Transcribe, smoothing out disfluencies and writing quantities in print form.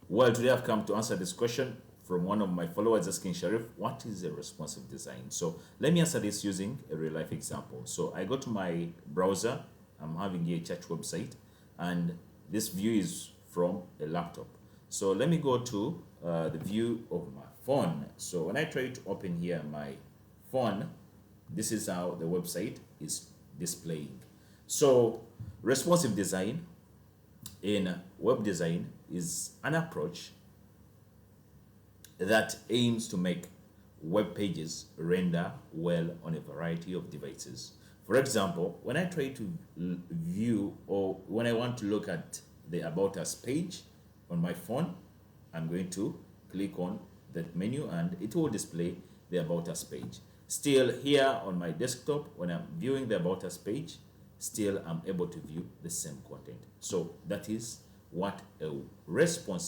Well, today I've come to answer this question from one of my followers asking Sharif, what is a responsive design? So let me answer this using a real life example. So I go to my browser, I'm having here a church website, and this view is from a laptop. So let me go to the view of my phone. So when I try to open here my phone, this is how the website is displaying. So responsive design in web design is an approach that aims to make web pages render well on a variety of devices. For example, when I try to view or when I want to look at the About Us page on my phone, I'm going to click on that menu and it will display the About Us page. Still, here on my desktop, when I'm viewing the About Us page, still I'm able to view the same content. So that is what a responsive